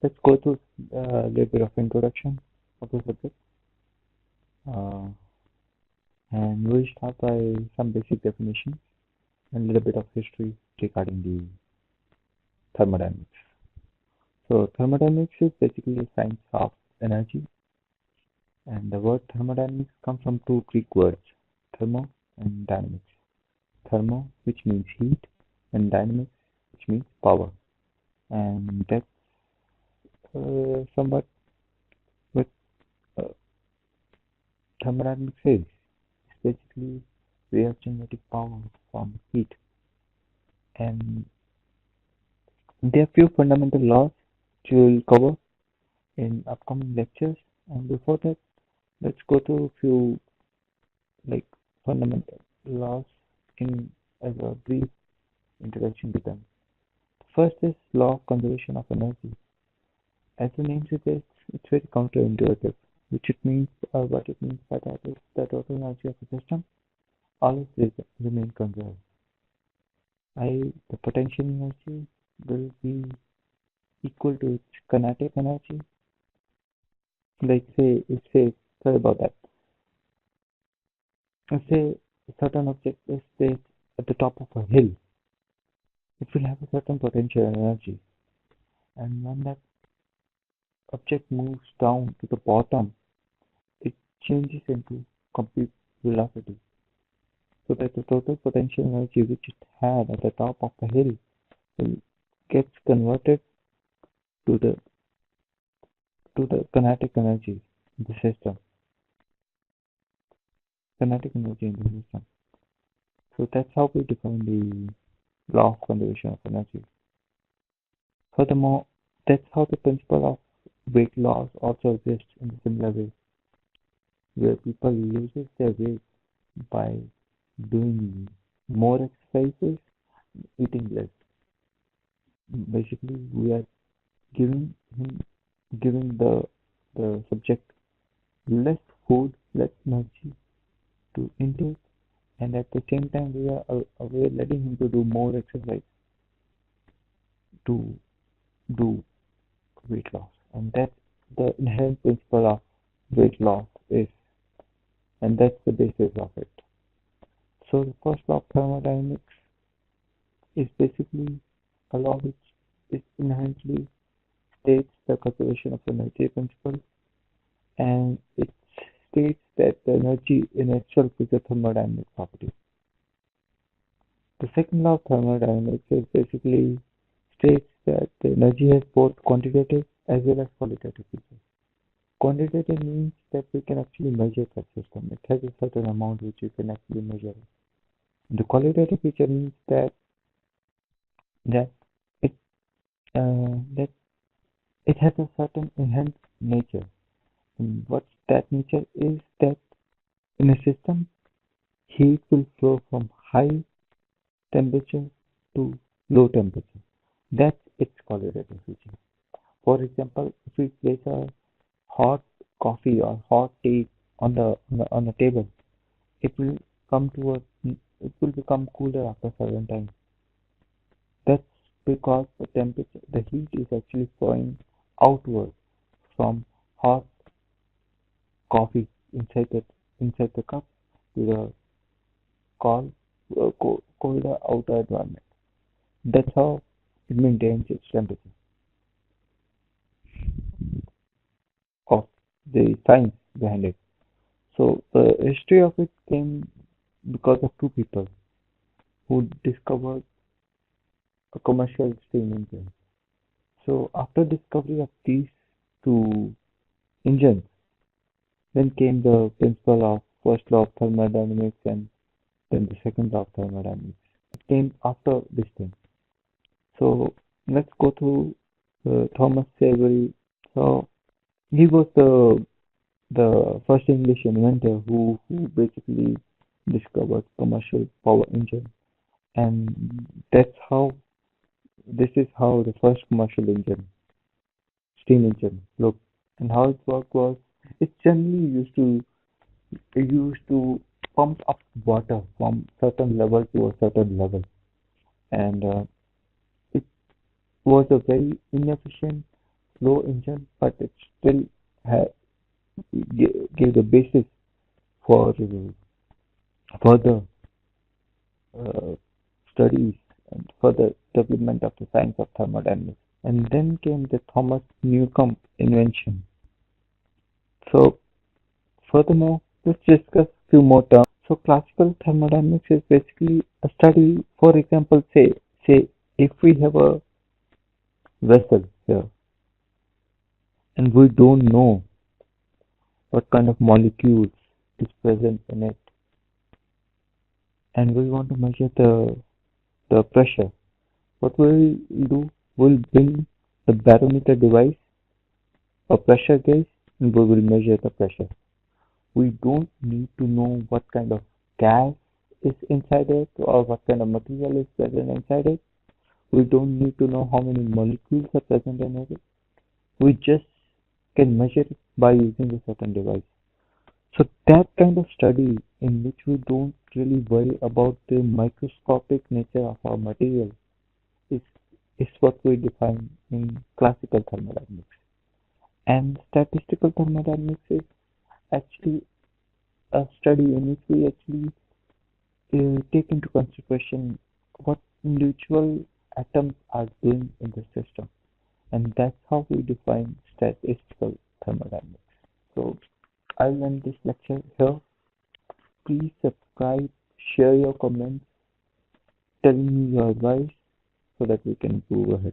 let's go through a little bit of introduction of the subject. Uh, and we'll start by some basic definitions and a little bit of history regarding the thermodynamics. So thermodynamics is basically a science of energy, and the word thermodynamics comes from two Greek words, thermo and dynamics. Thermo, which means heat, and dynamics, which means power. And that's somewhat what uh, thermodynamics is. It's basically we are generating power from heat. And there are few fundamental laws which we'll cover in upcoming lectures. And before that, let's go through a few like fundamental laws in as a brief introduction to them. First is law of conservation of energy. As the name suggests, it's very counterintuitive, which it means what it means by that is the total energy of a system always remain conserved. The potential energy will be equal to its kinetic energy. Like sorry about that. Let's say a certain object is placed at the top of a hill. It will have a certain potential energy, and when that object moves down to the bottom, it changes into complete velocity. So that the total potential energy which it had at the top of the hill will gets converted to the kinetic energy in the system. Kinetic energy in the system. So that's how we define the law of conservation of energy. Furthermore, that's how the principle of weight loss also exists in a similar way, where people loses their weight by doing more exercises, eating less. Basically, we are giving the subject less food, less energy to intake, and at the same time we are letting him to do more exercise to do weight loss, and that's the inherent principle of weight loss is, and that's the basis of it. So the first law of thermodynamics is basically a law which is inherently states the conservation of energy principle, and it states that the energy in itself is a thermodynamic property. The second law of thermodynamics is basically states that the energy has both quantitative as well as qualitative features. Quantitative means that we can actually measure that system. It has a certain amount which you can actually measure. The qualitative feature means that it that it has a certain inherent nature. And what that nature is that in a system, heat will flow from high temperature to low temperature. That's its qualitative feature. For example, if we place a hot coffee or hot tea on the table, it will come to it will become cooler after a certain time. That's because the heat is actually flowing outward from hot coffee inside the cup to the colder outer environment. That's how it maintains its temperature. Of the science behind it. So the history of it came because of two people who discovered a commercial steam engine. So after discovery of these two engines, then came the principle of first law of thermodynamics and then the second law of thermodynamics. It came after this thing. So let's go through Thomas Savery. So he was the first English inventor who basically discovered commercial power engine, and this is how the first commercial engine, steam engine, looked. And how it worked was it generally used to pump up water from certain level to a certain level, and it was a very inefficient slow engine, but it still ha- gave the basis for further uh, studies and further development of the science of thermodynamics. And then came the Thomas Newcomb invention. So, furthermore, let's discuss few more terms. So, classical thermodynamics is basically a study, for example, say if we have a vessel here and we don't know what kind of molecules is present in it, and we want to measure the pressure, what we'll do, we'll bring the barometer device, a pressure gauge, and we will measure the pressure. We don't need to know what kind of gas is inside it or what kind of material is present inside it. We don't need to know how many molecules are present in it. We just can measure it by using a certain device. So that kind of study in which we don't really worry about the microscopic nature of our material is is what we define in classical thermodynamics. And statistical thermodynamics is actually a study in which we actually take into consideration what individual atoms are doing in the system. And that's how we define statistical thermodynamics. So I'll end this lecture here. Please subscribe, share your comments, tell me your advice so that we can move ahead.